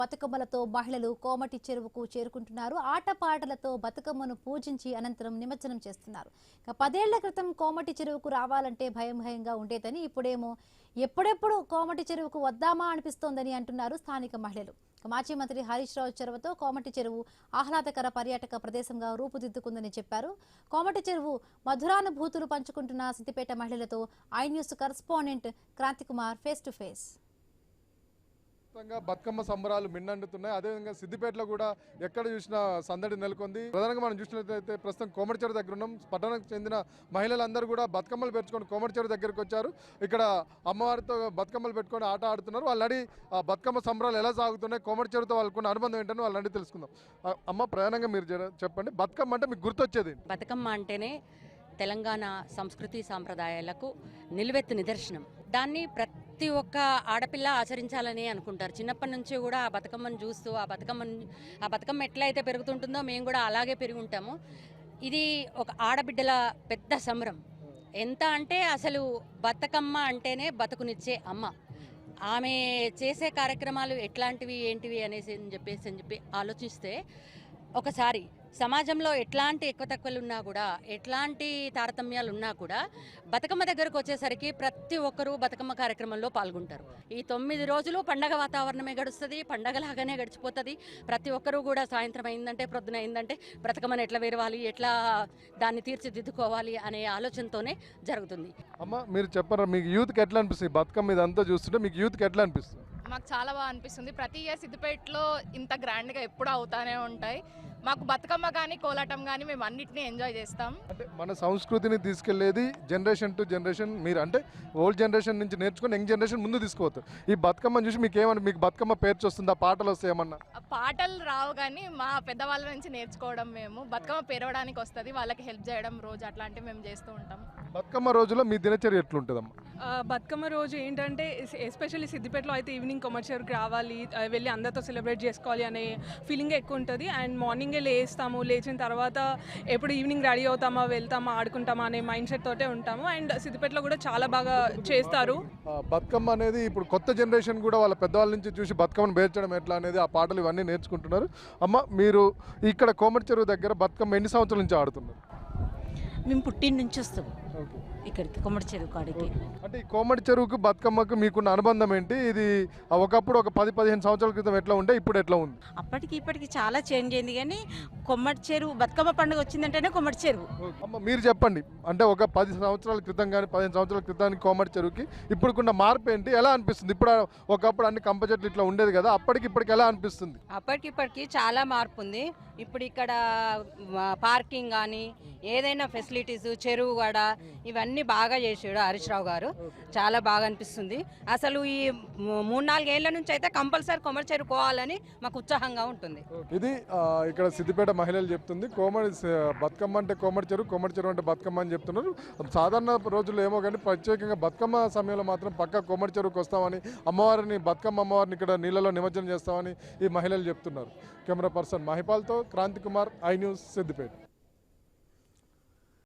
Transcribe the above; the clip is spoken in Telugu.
బతుకమ్మలతో మహిళలు కోమటి చెరువుకు చేరుకుంటున్నారు. ఆటపాటలతో బతుకమ్మను పూజించి అనంతరం నిమజ్జనం చేస్తున్నారు. 10 ఏళ్ల క్రితం కోమటి చెరువుకు రావాలంటే భయంగా ఉండేదని, ఇప్పుడేమో ఎప్పుడెప్పుడు కోమటి చెరువుకు వద్దామా అనిపిస్తోందని అంటున్నారు స్థానిక మహిళలు. మాజీ మంత్రి హరీష్ రావు చొరవతో కోమటి చెరువు ఆహ్లాదకర పర్యాటక ప్రదేశంగా రూపుదిద్దుకుందని చెప్పారు. కోమటి చెరువు మధురానుభూతులు పంచుకుంటున్న సిద్దిపేట మహిళలతో I news correspondent Kranthi Kumar face to face. Bathukamma సంబరాలు మిన్నండుతున్నాయి. అదేవిధంగా సిద్దిపేటలో కూడా ఎక్కడ చూసినా సందడి నెలకొంది. ప్రధానంగా మనం చూసినట్లయితే ప్రస్తుతం కోమటి చెరువు దగ్గర ఉన్నాం. పట్టణానికి చెందిన మహిళలందరూ కూడా బతుకమ్మలు పెట్టుకొని కోమటి చెరువు దగ్గరికి వచ్చారు. ఇక్కడ అమ్మవారితో బతుకమ్మలు పెట్టుకొని ఆట ఆడుతున్నారు. వాళ్ళని ఆ బతుకమ్మ సంబరాలు ఎలా సాగుతున్నాయి, కోమటి చెరువుతో వాళ్ళకున్న అనుబంధం ఏంటని వాళ్ళని తెలుసుకుందాం. అమ్మ, ప్రధానంగా మీరు చెప్పండి, బతుకమ్మ అంటే మీకు గుర్తొచ్చేది? బతుకమ్మ అంటేనే తెలంగాణ సంస్కృతి సాంప్రదాయాలకు నిలువెత్తు నిదర్శనం. దాన్ని ప్రతి ఒక్క ఆడపిల్ల ఆచరించాలని అనుకుంటారు. చిన్నప్పటి నుంచి కూడా ఆ బతుకమ్మను చూస్తూ ఆ బతుకమ్మ ఎట్లయితే పెరుగుతుంటుందో మేము కూడా అలాగే పెరిగి ఉంటాము. ఇది ఒక ఆడబిడ్డల పెద్ద సంబరం. ఎంత అంటే అసలు బతుకమ్మ అంటేనే బతుకునిచ్చే అమ్మ. ఆమె చేసే కార్యక్రమాలు ఎట్లాంటివి ఏంటివి అనేసి చెప్పి ఆలోచిస్తే ఒకసారి సమాజంలో ఎట్లాంటి ఎక్కువ తక్కువలు ఉన్నా కూడా, ఎట్లాంటి తారతమ్యాలు ఉన్నా కూడా బతుకమ్మ దగ్గరకు వచ్చేసరికి ప్రతి ఒక్కరూ బతుకమ్మ కార్యక్రమంలో పాల్గొంటారు. ఈ 9 రోజులు పండగ వాతావరణమే గడుస్తుంది, పండగలాగానే గడిచిపోతుంది. ప్రతి ఒక్కరూ కూడా సాయంత్రం అయిందంటే, ప్రొద్దున అయిందంటే బతుకమ్మను ఎట్లా వేరవాలి, ఎట్లా దాన్ని తీర్చిదిద్దుకోవాలి అనే ఆలోచనతోనే జరుగుతుంది. అమ్మ, మీరు చెప్పరా, మీకు యూత్కి ఎట్లా అనిపిస్తుంది బతుకమ్మ ఇదంతా చూస్తుంటే? మీకు యూత్కి ఎట్లా అనిపిస్తుంది? మాకు చాలా బాగా అనిపిస్తుంది. ప్రతి ఇయర్ సిద్దిపేటలో ఇంత గ్రాండ్గా ఎప్పుడూ అవుతానే ఉంటాయి. మాకు బతుకమ్మ కానీ కోలాటం కానీ మేము అన్నిటినీ ఎంజాయ్ చేస్తాం. అంటే మన సంస్కృతిని తీసుకెళ్లేది జనరేషన్ టు జనరేషన్. మీరు అంటే ఓల్డ్ జనరేషన్ నుంచి నేర్చుకుని యంగ్ జనరేషన్ ముందు తీసుకోవచ్చు. ఈ బతుకమ్మ చూసి మీకు బతుకమ్మ పేర్చి వస్తుందా? పాటలు వస్తాయి ఏమన్నా? పాటలు రావు కానీ మా పెద్దవాళ్ళ నుంచి నేర్చుకోవడం. మేము బతుకమ్మ పెరగడానికి వస్తుంది, వాళ్ళకి హెల్ప్ చేయడం రోజు అట్లాంటివి మేము చేస్తూ ఉంటాం. బతుకమ్మ రోజులో మీ దినచర్య ఎట్లుంటుందమ్మా? బతుకమ్మ రోజు ఏంటంటే ఎస్పెషల్లీ సిద్దిపేటలో అయితే ఈవినింగ్ కోమటి చెరువుకి రావాలి, వెళ్ళి అందరితో సెలబ్రేట్ చేసుకోవాలి అనే ఫీలింగే ఎక్కువ ఉంటుంది. అండ్ మార్నింగే లేస్తాము, లేచిన తర్వాత ఎప్పుడు ఈవినింగ్ రెడీ అవుతామా, వెళ్తామా, ఆడుకుంటామా అనే మైండ్ సెట్ తోటే ఉంటాము. అండ్ సిద్దిపేటలో కూడా చాలా బాగా చేస్తారు. బతుకమ్మ అనేది ఇప్పుడు కొత్త జనరేషన్ కూడా వాళ్ళ పెద్దవాళ్ళ నుంచి చూసి బతుకమ్మను పేర్చడం ఎట్లా అనేది, ఆ పాటలు ఇవన్నీ నేర్చుకుంటున్నారు. అమ్మ, మీరు ఇక్కడ కోమటి చెరువు దగ్గర బతుకమ్మ ఎన్ని సంవత్సరాల నుంచి ఆడుతున్నారు? మేము పుట్టిన నుంచి వస్తాం ఇక్కడికి కోమటి చెరువు కాడికి. అంటే ఈ కోమటి చెరువుకు బతుకమ్మకు మీకున్న అనుబంధం ఏంటి? ఇది ఒకప్పుడు ఒక 10-15 సంవత్సరాల క్రితం ఎట్లా ఉంటే ఇప్పుడు ఎట్లా ఉంది? అప్పటికి ఇప్పటికి చాలా చేంజ్ అయింది. కానీ కోమటి చెరువు బతుకమ్మ పండుగ వచ్చిందంటేనే కోమటి చెరువు. అమ్మ, మీరు చెప్పండి, అంటే ఒక 10 సంవత్సరాల క్రితం కానీ 15 సంవత్సరాల క్రితానికి కోమటి చెరువుకి ఇప్పుడుకున్న మార్పు ఏంటి? ఎలా అనిపిస్తుంది? ఇప్పుడు ఒకప్పుడు అన్ని కంప చెట్లు ఇట్లా ఉండేది కదా, అప్పటికి ఇప్పటికి ఎలా అనిపిస్తుంది? అప్పటికిప్పటికి చాలా మార్పు ఉంది. ఇప్పుడు ఇక్కడ పార్కింగ్ కానీ ఏదైనా ఫెసిలిటీస్, చెరువు కూడా ఇవన్నీ బాగా చేసాడు హరీష్ రావు గారు. చాలా బాగా అనిపిస్తుంది. అసలు ఈ 3-4 ఏళ్ల నుంచి అయితే కంపల్సరీ కోమటి చెరువు పోవాలని మాకు ఉత్సాహంగా ఉంటుంది. ఇది ఇక్కడ సిద్దిపేట మహిళలు చెప్తుంది. బతుకమ్మ అంటే కోమటి చెరువు, కోమటి చెరువు అంటే బతుకమ్మ అని చెప్తున్నారు. సాధారణ రోజుల్లో ఏమో కానీ ప్రత్యేకంగా బతుకమ్మ సమయంలో మాత్రం పక్కా కోమటి చెరువుకి వస్తామని, బతుకమ్మ అమ్మవారిని ఇక్కడ నీళ్ళలో నిమజ్జనం చేస్తామని ఈ మహిళలు చెప్తున్నారు. కెమెరా పర్సన్ మహిపాల్తో క్రాంతికుమార్, ఐ న్యూస్, సిద్దిపేట.